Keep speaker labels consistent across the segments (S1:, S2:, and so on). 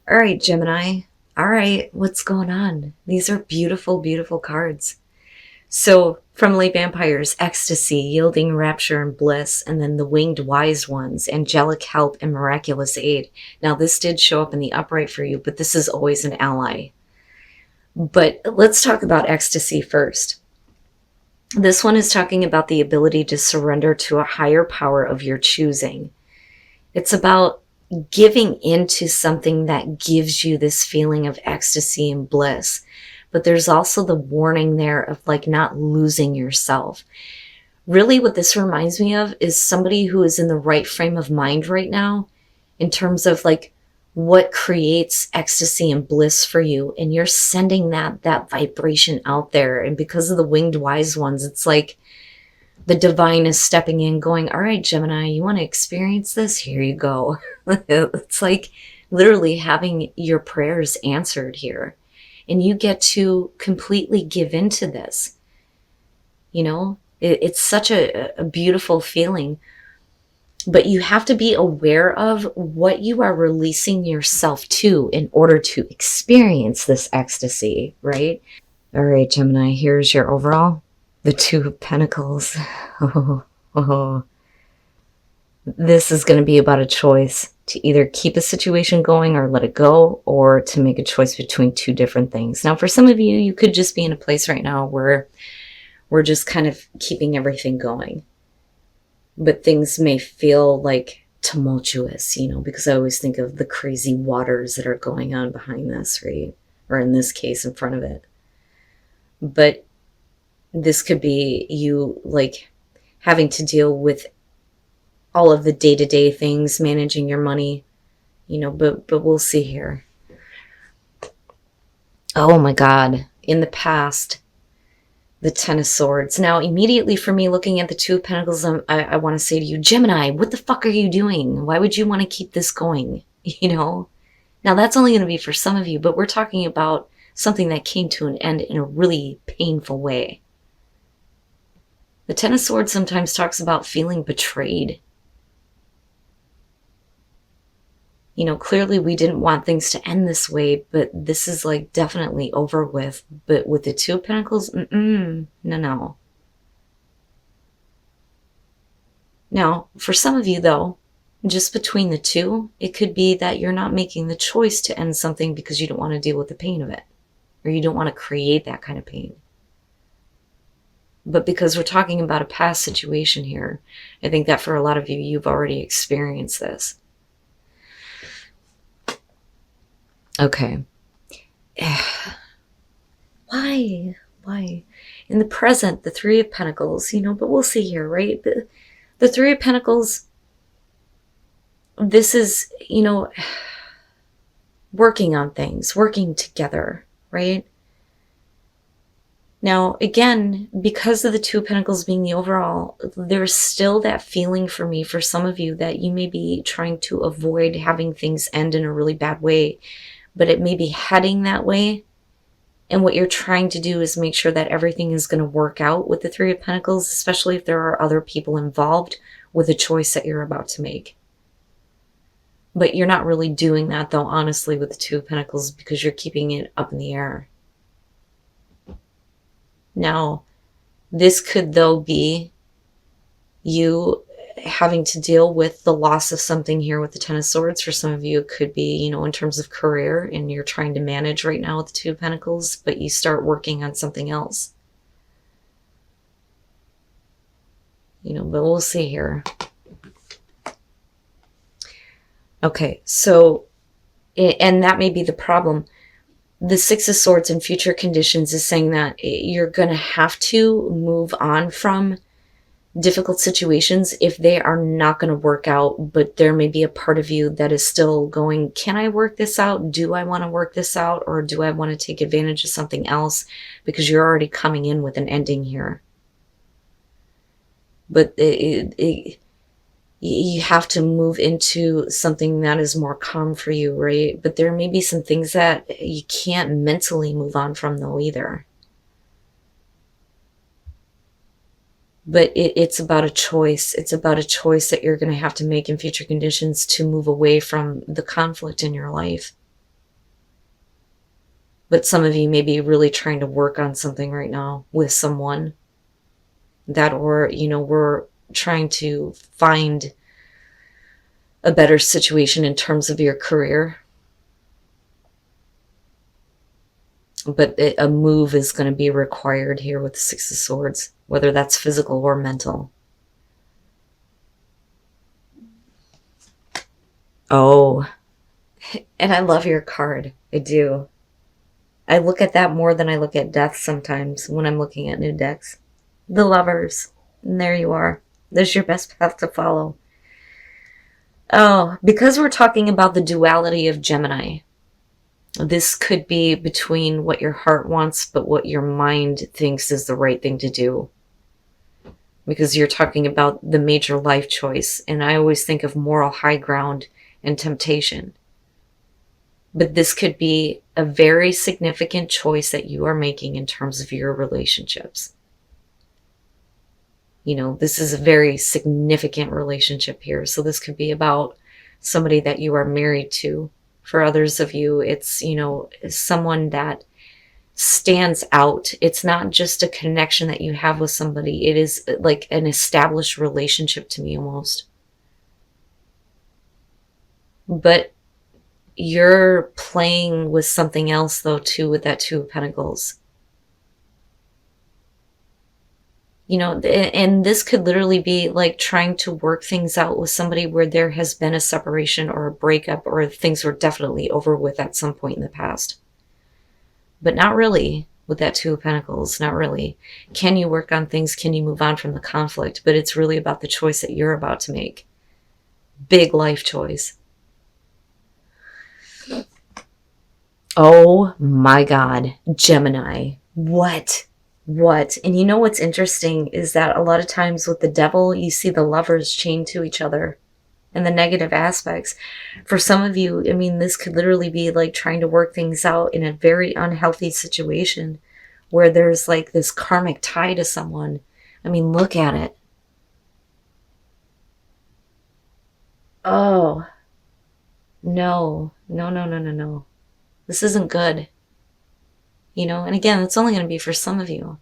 S1: All right, Gemini. All right, what's going on? These are beautiful, beautiful cards. So, from late vampires, ecstasy, yielding rapture and bliss, and then the winged wise ones, angelic help and miraculous aid. Now, this did show up in the upright for you, but this is always an ally. But let's talk about ecstasy first. This one is talking about the ability to surrender to a higher power of your choosing. It's about giving into something that gives you this feeling of ecstasy and bliss. But there's also the warning there of like not losing yourself. Really, what this reminds me of is somebody who is in the right frame of mind right now in terms of like what creates ecstasy and bliss for you. And you're sending that vibration out there. And because of the winged wise ones, it's like the divine is stepping in going, all right, Gemini, you want to experience this? Here you go. It's like literally having your prayers answered here. And you get to completely give into this. You know, it's such a beautiful feeling. But you have to be aware of what you are releasing yourself to in order to experience this ecstasy, right? All right, Gemini, here's your overall. The Two of Pentacles. Oh, oh. This is going to be about a choice to either keep a situation going or let it go, or to make a choice between two different things. Now, for some of you, you could just be in a place right now where we're just kind of keeping everything going. But things may feel like tumultuous, you know, because I always think of the crazy waters that are going on behind this, right? Or in this case, in front of it. But this could be you like having to deal with all of the day-to-day things, managing your money, you know, but we'll see here. Oh my God. In the past, the Ten of Swords. Now, immediately for me, looking at the Two of Pentacles, I want to say to you, Gemini, what the fuck are you doing? Why would you want to keep this going? You know? Now, that's only going to be for some of you, but we're talking about something that came to an end in a really painful way. The Ten of Swords sometimes talks about feeling betrayed. You know, clearly we didn't want things to end this way, but this is like definitely over with. But with the Two of Pentacles, no. Now, for some of you though, just between the two, it could be that you're not making the choice to end something because you don't want to deal with the pain of it, or you don't want to create that kind of pain. But because we're talking about a past situation here, I think that for a lot of you, you've already experienced this. Okay. Why? In the present, the Three of Pentacles, you know, but we'll see here, right? The Three of Pentacles, this is, you know, working on things, working together, right? Now, again, because of the Two of Pentacles being the overall, there's still that feeling for me, for some of you, that you may be trying to avoid having things end in a really bad way, but it may be heading that way. And what you're trying to do is make sure that everything is going to work out with the Three of Pentacles, especially if there are other people involved with a choice that you're about to make. But you're not really doing that, though, honestly, with the Two of Pentacles, because you're keeping it up in the air. Now, this could, though, be you having to deal with the loss of something here with the Ten of Swords. For some of you, it could be, you know, in terms of career, and you're trying to manage right now with the Two of Pentacles, but you start working on something else. You know, but we'll see here. Okay, so, and that may be the problem. The Six of Swords in future conditions is saying that you're going to have to move on from difficult situations if they are not going to work out, but there may be a part of you that is still going, can I work this out? Do I want to work this out? Or do I want to take advantage of something else? Because you're already coming in with an ending here. But you have to move into something that is more calm for you, right? But there may be some things that you can't mentally move on from, though, either. But it's about a choice. It's about a choice that you're going to have to make in future conditions to move away from the conflict in your life. But some of you may be really trying to work on something right now with someone that, or, we're trying to find a better situation in terms of your career. But a move is going to be required here with the Six of Swords, whether that's physical or mental. Oh, and I love your card. I do. I look at that more than I look at death sometimes when I'm looking at new decks. The Lovers. And there you are. There's your best path to follow. Oh, because we're talking about the duality of Gemini, this could be between what your heart wants, but what your mind thinks is the right thing to do. Because you're talking about the major life choice, and I always think of moral high ground and temptation. But this could be a very significant choice that you are making in terms of your relationships. This is a very significant relationship here. So this could be about somebody that you are married to. For others of you, it's, someone that stands out. It's not just a connection that you have with somebody. It is like an established relationship to me almost. But you're playing with something else though too with that Two of Pentacles. And this could literally be like trying to work things out with somebody where there has been a separation or a breakup, or things were definitely over with at some point in the past. But not really with that Two of Pentacles, not really. Can you work on things? Can you move on from the conflict? But it's really about the choice that you're about to make. Big life choice. Oh my God, Gemini. What? And what's interesting is that a lot of times with the Devil, you see the Lovers chained to each other and the negative aspects. For some of you, this could literally be like trying to work things out in a very unhealthy situation where there's like this karmic tie to someone. Look at it. Oh, no. This isn't good. And again, it's only going to be for some of you.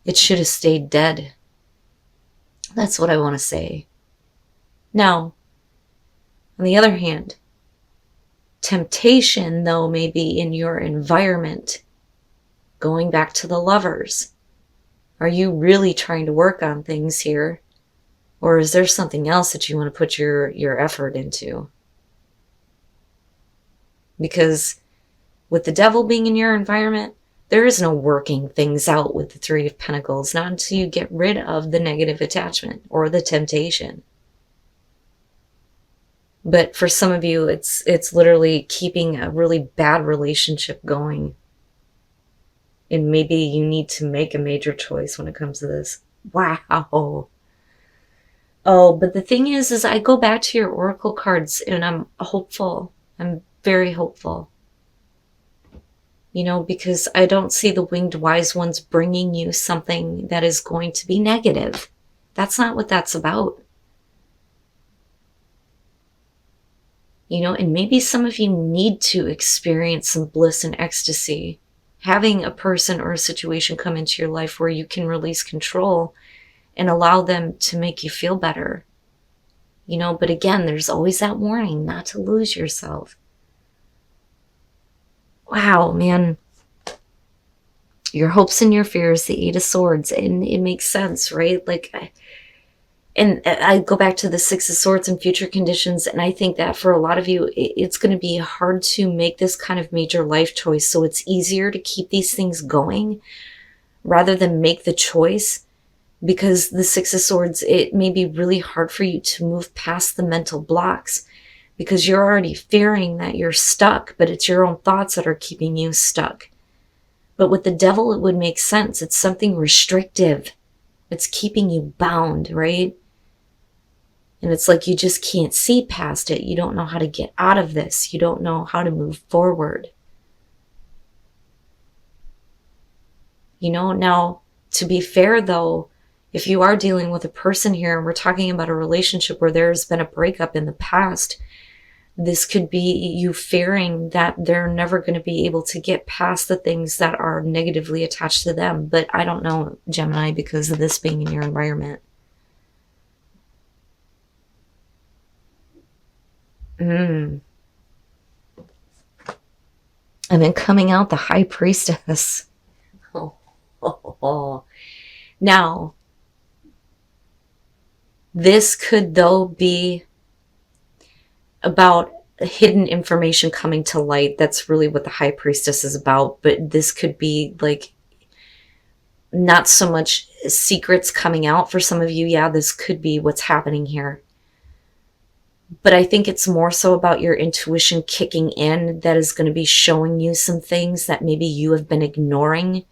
S1: It should have stayed dead. That's what I want to say. Now, on the other hand, temptation, though, may be in your environment. Going back to the Lovers. Are you really trying to work on things here? Or is there something else that you want to put your effort into? Because with the Devil being in your environment, there is no working things out with the Three of Pentacles, not until you get rid of the negative attachment or the temptation. But for some of you, it's literally keeping a really bad relationship going. And maybe you need to make a major choice when it comes to this. Wow. Oh, but the thing is I go back to your oracle cards and I'm hopeful. I'm very hopeful. Because I don't see the winged wise ones bringing you something that is going to be negative. That's not what that's about. And maybe some of you need to experience some bliss and ecstasy. Having a person or a situation come into your life where you can release control and allow them to make you feel better. But again, there's always that warning not to lose yourself. Wow, man. Your hopes and your fears, the Eight of Swords, and it makes sense, right? And I go back to the Six of Swords and future conditions, and I think that for a lot of you, it's going to be hard to make this kind of major life choice, so it's easier to keep these things going rather than make the choice, because the Six of Swords, it may be really hard for you to move past the mental blocks because you're already fearing that you're stuck, but it's your own thoughts that are keeping you stuck. But with the Devil, it would make sense. It's something restrictive. It's keeping you bound, right? And it's like you just can't see past it. You don't know how to get out of this. You don't know how to move forward. Now, to be fair though, if you are dealing with a person here and we're talking about a relationship where there's been a breakup in the past, This could be you fearing that they're never going to be able to get past the things that are negatively attached to them. But I don't know, Gemini, because of this being in your environment. And then coming out the High Priestess. Oh. Now, this could, though, be about hidden information coming to light. That's really what the High Priestess is about. But this could be like not so much secrets coming out for some of you. Yeah, this could be what's happening here. But I think it's more so about your intuition kicking in that is going to be showing you some things that maybe you have been ignoring.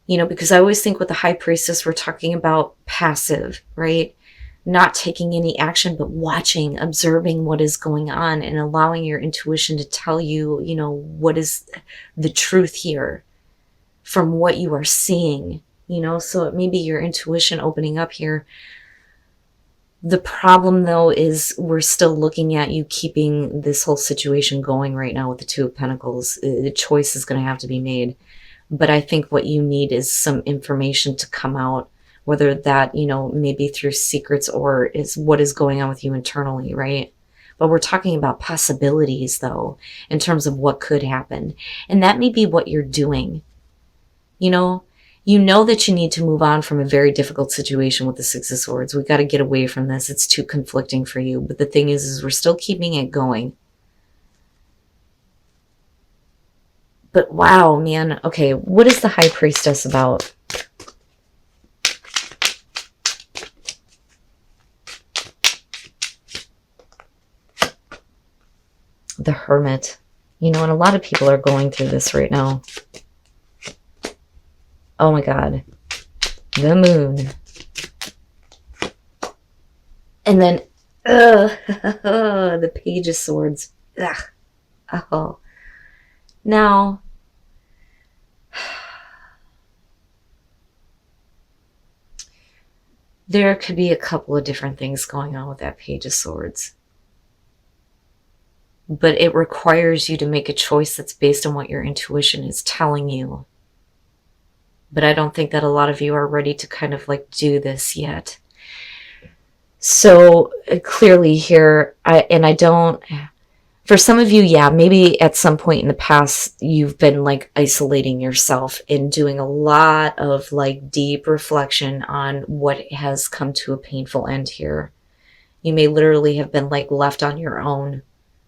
S1: You know, because I always think with the High Priestess, we're talking about passive, right? Not taking any action, but watching, observing what is going on and allowing your intuition to tell you, you know, what is the truth here from what you are seeing, you know? So it may be your intuition opening up here. The problem, though, is we're still looking at you keeping this whole situation going right now with the Two of Pentacles. A choice is going to have to be made. But I think what you need is some information to come out, whether that, you know, maybe through secrets or is what is going on with you internally, right? But we're talking about possibilities, though, in terms of what could happen. And that may be what you're doing. You know that you need to move on from a very difficult situation with the Six of Swords. We got to get away from this. It's too conflicting for you. But the thing is we're still keeping it going. But wow, man. Okay, what is the High Priestess about? The Hermit. You know, and a lot of people are going through this right now. Oh my God. The Moon. And then, the Page of Swords. Ugh. Oh. Now, there could be a couple of different things going on with that Page of Swords. But it requires you to make a choice that's based on what your intuition is telling you. But I don't think that a lot of you are ready to kind of like do this yet. So clearly here, for some of you, yeah, maybe at some point in the past, you've been like isolating yourself and doing a lot of like deep reflection on what has come to a painful end here. You may literally have been like left on your own.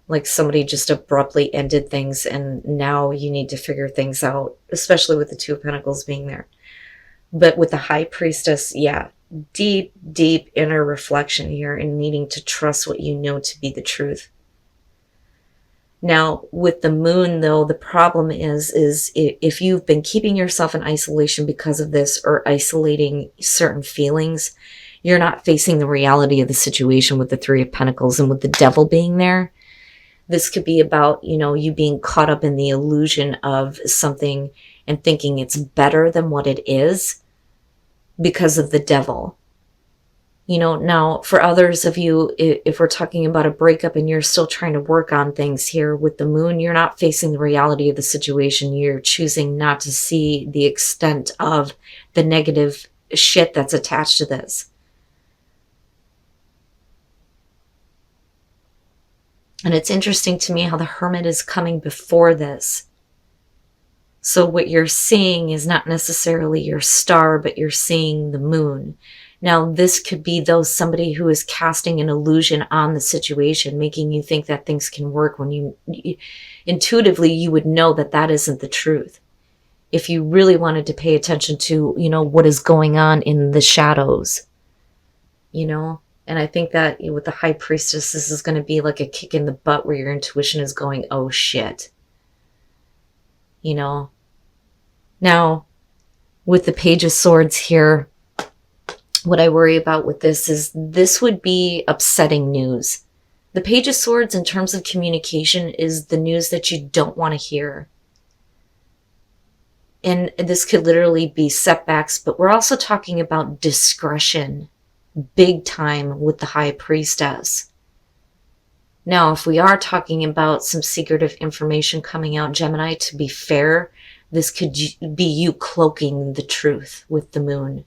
S1: Like somebody just abruptly ended things and now you need to figure things out, especially with the Two of Pentacles being there. But with the High Priestess, yeah, deep, deep inner reflection here and needing to trust what you know to be the truth. Now, with the Moon, though, the problem is if you've been keeping yourself in isolation because of this or isolating certain feelings, you're not facing the reality of the situation with the Three of Pentacles and with the Devil being there. This could be about, you know, you being caught up in the illusion of something and thinking it's better than what it is because of the Devil. You know, now for others of you, if we're talking about a breakup and you're still trying to work on things here with the Moon, you're not facing the reality of the situation. You're choosing not to see the extent of the negative shit that's attached to this. And it's interesting to me how the Hermit is coming before this. So what you're seeing is not necessarily your star, but you're seeing the Moon. Now, this could be, though, somebody who is casting an illusion on the situation, making you think that things can work when you intuitively, you would know that that isn't the truth. If you really wanted to pay attention to, you know, what is going on in the shadows, you know. And I think that with the High Priestess, this is going to be like a kick in the butt where your intuition is going, oh shit. You know. Now, with the Page of Swords here, what I worry about with this is this would be upsetting news. The Page of Swords in terms of communication is the news that you don't want to hear. And this could literally be setbacks, but we're also talking about discretion. Big time with the High Priestess. Now, if we are talking about some secretive information coming out, Gemini, to be fair, this could be you cloaking the truth with the moon.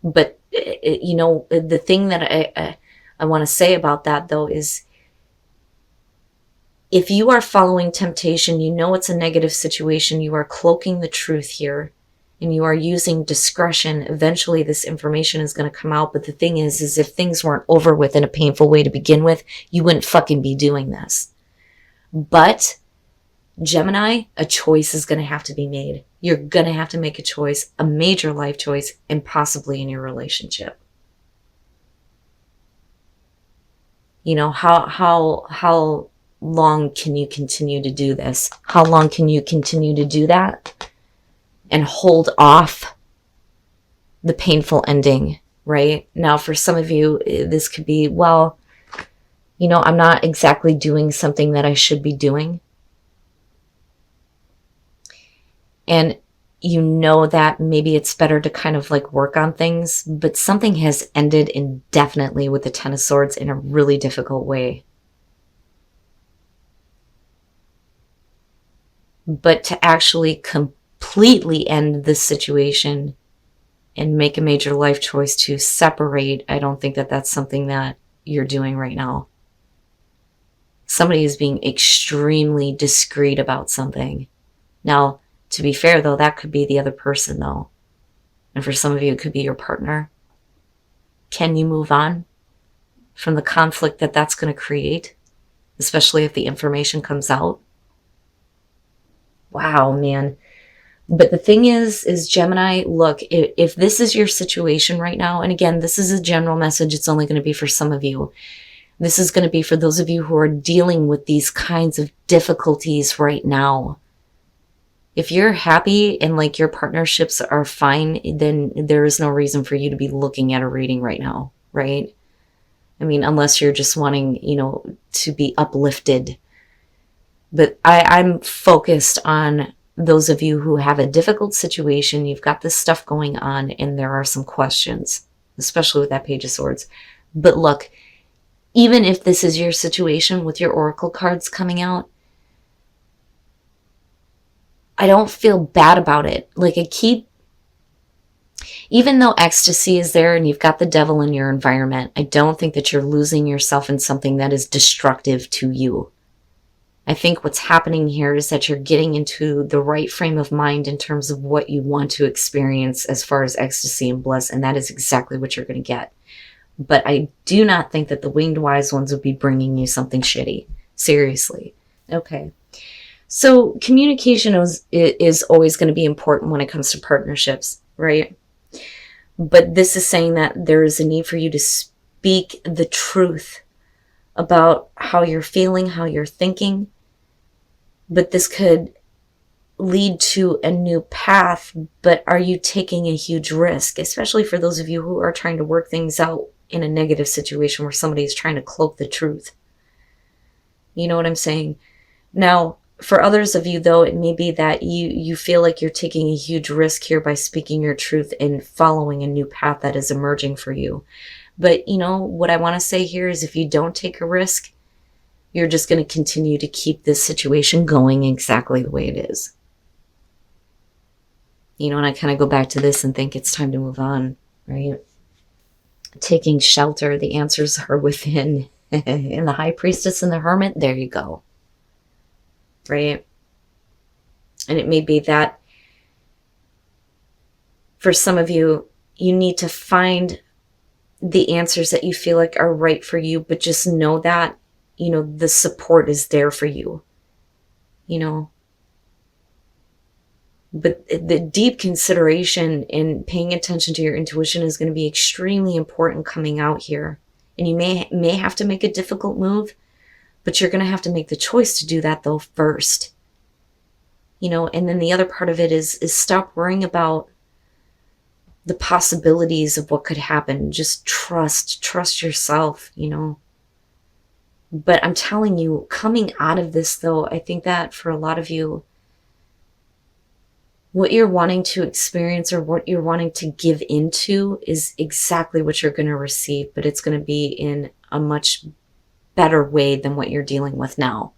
S1: But, the thing that I want to say about that, though, is if you are following temptation, you know it's a negative situation, you are cloaking the truth here, and you are using discretion, eventually this information is going to come out. But the thing is if things weren't over with in a painful way to begin with, you wouldn't fucking be doing this. But Gemini, a choice is going to have to be made. You're going to have to make a choice, a major life choice, and possibly in your relationship. How long can you continue to do this? How long can you continue to do that and hold off the painful ending, right? Now, for some of you, this could be, well, I'm not exactly doing something that I should be doing. And that maybe it's better to kind of like work on things, but something has ended indefinitely with the Ten of Swords in a really difficult way. But to actually completely end this situation and make a major life choice to separate, I don't think that that's something that you're doing right now. Somebody is being extremely discreet about something. Now, to be fair, though, that could be the other person, though. And for some of you, it could be your partner. Can you move on from the conflict that that's going to create, especially if the information comes out? Wow, man. But the thing is Gemini, look, if this is your situation right now, and again, this is a general message, it's only going to be for some of you. This is going to be for those of you who are dealing with these kinds of difficulties right now. If you're happy and like your partnerships are fine, then there is no reason for you to be looking at a reading right now, right? I mean, unless you're just wanting, to be uplifted. But I'm focused on those of you who have a difficult situation, you've got this stuff going on, and there are some questions, especially with that Page of Swords. But look, even if this is your situation with your oracle cards coming out, I don't feel bad about it. Like even though ecstasy is there and you've got the devil in your environment, I don't think that you're losing yourself in something that is destructive to you. I think what's happening here is that you're getting into the right frame of mind in terms of what you want to experience as far as ecstasy and bliss, and that is exactly what you're going to get. But I do not think that the winged wise ones would be bringing you something shitty. Seriously. Okay. So communication is always going to be important when it comes to partnerships, right? But this is saying that there is a need for you to speak the truth about how you're feeling, how you're thinking. But this could lead to a new path. But are you taking a huge risk, especially for those of you who are trying to work things out in a negative situation where somebody is trying to cloak the truth? You know what I'm saying? Now, for others of you, though, it may be that you feel like you're taking a huge risk here by speaking your truth and following a new path that is emerging for you. But, what I want to say here is if you don't take a risk, you're just going to continue to keep this situation going exactly the way it is. And I kind of go back to this and think it's time to move on, right? Taking shelter, the answers are within. In the High Priestess and the Hermit, there you go. Right? And it may be that for some of you, you need to find the answers that you feel like are right for you, but just know that, the support is there for you, But the deep consideration and paying attention to your intuition is going to be extremely important coming out here. And you may have to make a difficult move, but you're going to have to make the choice to do that, though, first. And then the other part of it is stop worrying about the possibilities of what could happen. Just trust yourself, But I'm telling you, coming out of this, though, I think that for a lot of you, what you're wanting to experience or what you're wanting to give into is exactly what you're going to receive, but it's going to be in a much better way than what you're dealing with now.